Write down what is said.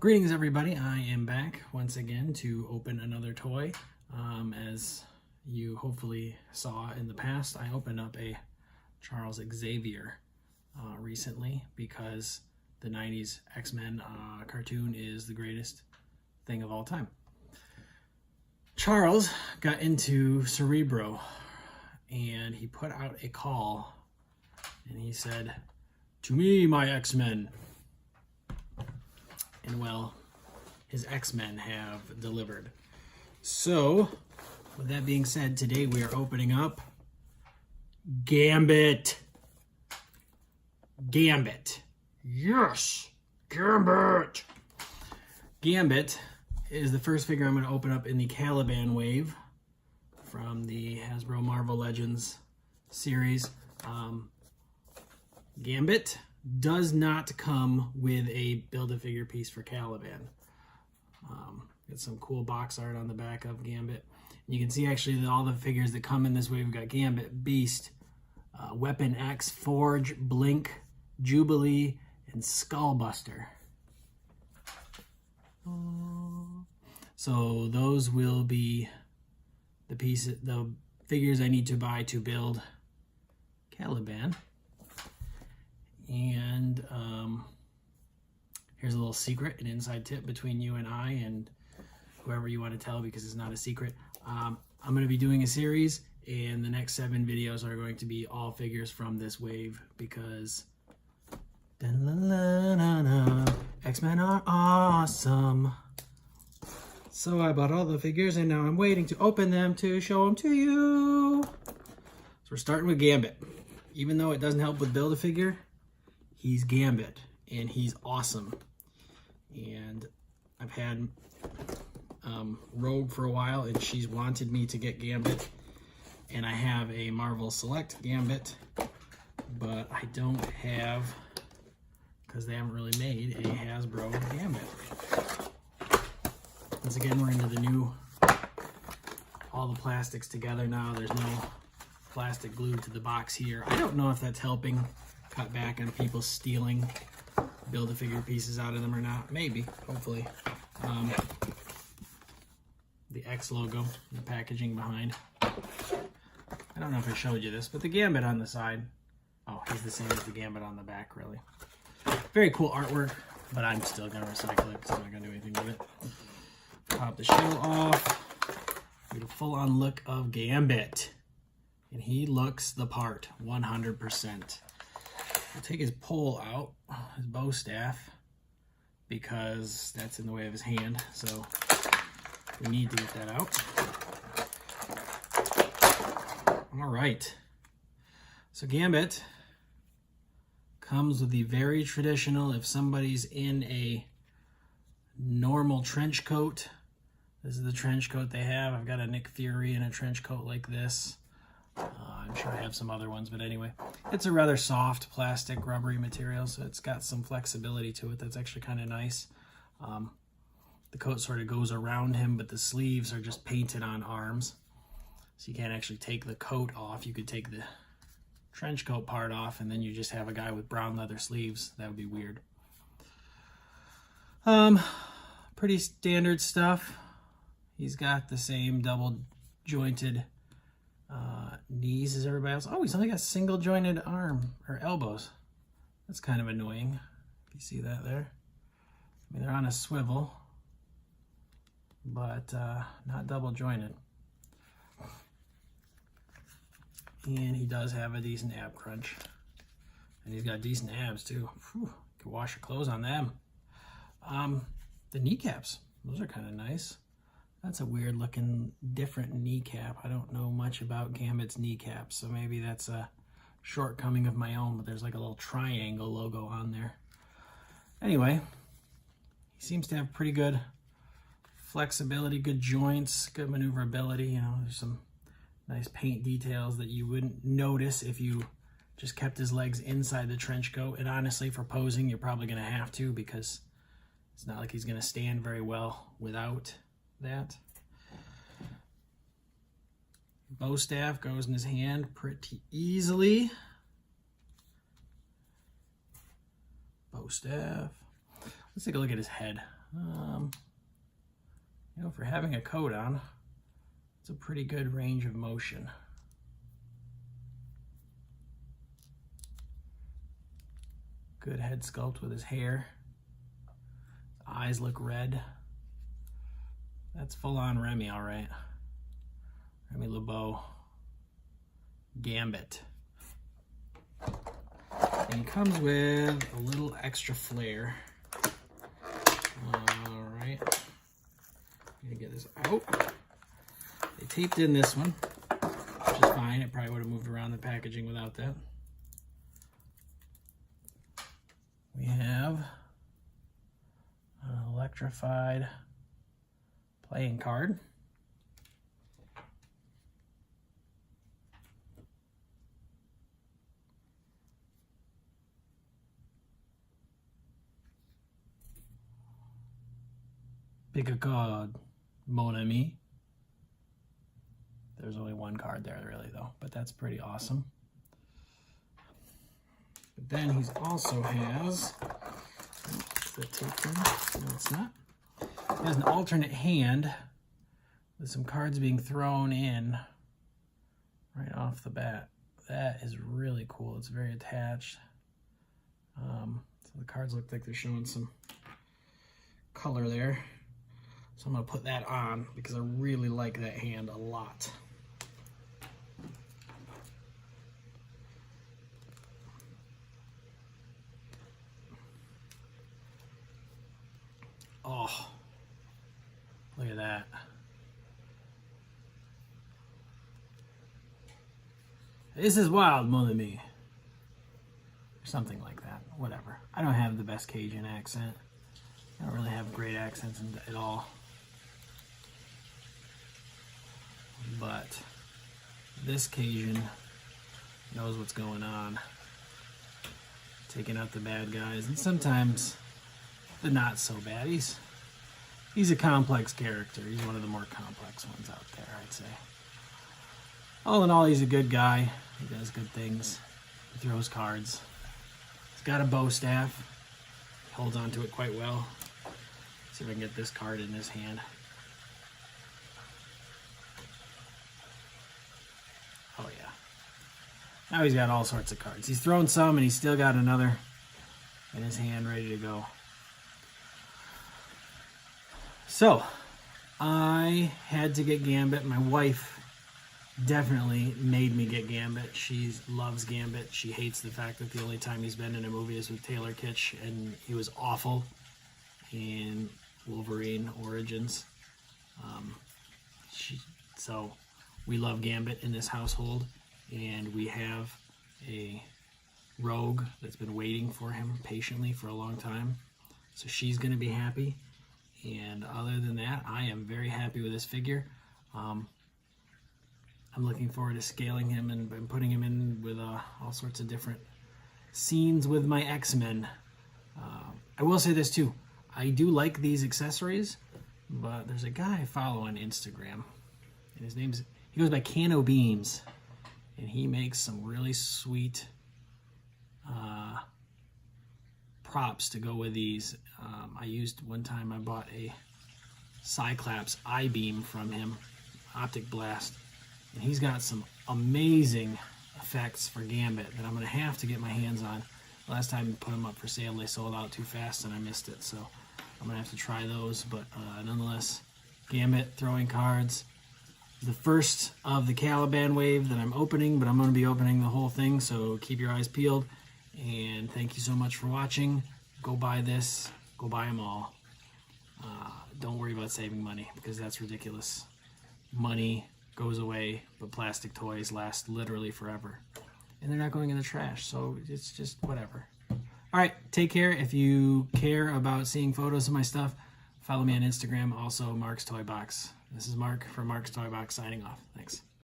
Greetings everybody, I am back once again to open another toy. As you hopefully saw in the past, I opened up a Charles Xavier recently because the 90s X-Men cartoon is the greatest thing of all time. Charles got into Cerebro and he put out a call and he said, "To me, my X-Men." And well, his X-Men have delivered. So, with that being said, today we are opening up Gambit. Gambit. Yes! Gambit! Gambit is the first figure I'm going to open up in the Caliban wave from the Hasbro Marvel Legends series. Gambit does not come with a Build-A-Figure piece for Caliban. Got some cool box art on the back of Gambit. And you can see actually that all the figures that come in this wave, we've got Gambit, Beast, Weapon X, Forge, Blink, Jubilee, and Skullbuster. So those will be the pieces, the figures I need to buy to build Caliban. And here's a little secret, an inside tip between you and I and whoever you want to tell, because it's not a secret. I'm going to be doing a series, and the next 7 videos are going to be all figures from this wave, because X-Men are awesome. So I bought all the figures, and now I'm waiting to open them to show them to you. So we're starting with Gambit. Even though it doesn't help with Build-A-Figure, he's Gambit, and he's awesome. And I've had Rogue for a while, and she's wanted me to get Gambit. And I have a Marvel Select Gambit, but I don't have, because they haven't really made a Hasbro Gambit. Once again, we're into the new, all the plastics together now. There's no plastic glued to the box here. I don't know if that's helping cut back on people stealing Build-A-Figure pieces out of them or not. Maybe, hopefully. The X logo, the packaging behind. I don't know if I showed you this, but the Gambit on the side, oh, he's the same as the Gambit on the back, really. Very cool artwork, but I'm still going to recycle it because I'm not going to do anything with it. Pop the shell off. Get a full-on look of Gambit. And he looks the part, 100%. We'll take his pole out, his bow staff, because that's in the way of his hand, so we need to get that out. All right. So Gambit comes with the very traditional, if somebody's in a normal trench coat, this is the trench coat they have. I've got a Nick Fury in a trench coat like this. I'm sure I have some other ones, but anyway, it's a rather soft plastic rubbery material, so it's got some flexibility to it that's actually kind of nice. The coat sort of goes around him, but the sleeves are just painted on arms, so you can't actually take the coat off. You could take the trench coat part off, and then you just have a guy with brown leather sleeves. That would be weird. Pretty standard stuff. He's got the same double jointed knees as everybody else. Oh, he's only got single jointed arm or elbows. That's kind of annoying. If you see that there. I mean, they're on a swivel, but not double jointed. And he does have a decent ab crunch. And he's got decent abs too. Whew, you can wash your clothes on them. The kneecaps, those are kind of nice. That's a weird looking different kneecap. I don't know much about Gambit's kneecaps, so maybe that's a shortcoming of my own, but there's like a little triangle logo on there. Anyway, he seems to have pretty good flexibility, good joints, good maneuverability. You know, there's some nice paint details that you wouldn't notice if you just kept his legs inside the trench coat. And honestly, for posing, you're probably going to have to, because it's not like he's going to stand very well without that. Bow staff goes in his hand pretty easily. Bow staff. Let's take a look at his head. You know, for having a coat on, it's a pretty good range of motion. Good head sculpt with his hair. His eyes look red. That's full-on Remy, all right. Remy LeBeau. Gambit. And he comes with a little extra flair. All right. I'm gonna get this out. They taped in this one, which is fine. It probably would have moved around the packaging without that. We have an electrified playing card. Pick a card, mon ami. There's only one card there really though, but that's pretty awesome. But then he also has, no, it's not. He has an alternate hand with some cards being thrown in right off the bat. That is really cool. It's very attached. So the cards look like they're showing some color there. So I'm going to put that on because I really like that hand a lot. Oh, look at that. This is wild, mon ami. Or something like that. Whatever. I don't have the best Cajun accent. I don't really have great accents at all. But this Cajun knows what's going on. Taking out the bad guys, and sometimes the not so bad. He's a complex character. He's one of the more complex ones out there, I'd say. All in all, he's a good guy. He does good things. He throws cards. He's got a bow staff. He holds on to it quite well. Let's see if I can get this card in his hand. Oh yeah. Now he's got all sorts of cards. He's thrown some and he's still got another in his hand ready to go. So, I had to get Gambit. My wife definitely made me get Gambit. She loves Gambit. She hates the fact that the only time he's been in a movie is with Taylor Kitsch, and he was awful in Wolverine Origins. So we love Gambit in this household, and we have a rogue that's been waiting for him patiently for a long time. So she's going to be happy. And other than that, I am very happy with this figure. I'm looking forward to scaling him and putting him in with all sorts of different scenes with my X-Men. I will say this too. I do like these accessories, but there's a guy I follow on Instagram, and he goes by Cano Beams, and he makes some really sweet props to go with these. One time I bought a Cyclops I-beam from him, Optic Blast, and he's got some amazing effects for Gambit that I'm going to have to get my hands on. Last time I put them up for sale, they sold out too fast and I missed it, so I'm going to have to try those. But nonetheless, Gambit throwing cards. The first of the Caliban wave that I'm opening, but I'm going to be opening the whole thing, so keep your eyes peeled. And thank you so much for watching. Go buy this. Go buy them all. Don't worry about saving money, because that's ridiculous. Money goes away, but plastic toys last literally forever. And they're not going in the trash, so it's just whatever. All right, take care. If you care about seeing photos of my stuff, follow me on Instagram, also Mark's Toy Box. This is Mark from Mark's Toy Box signing off. Thanks.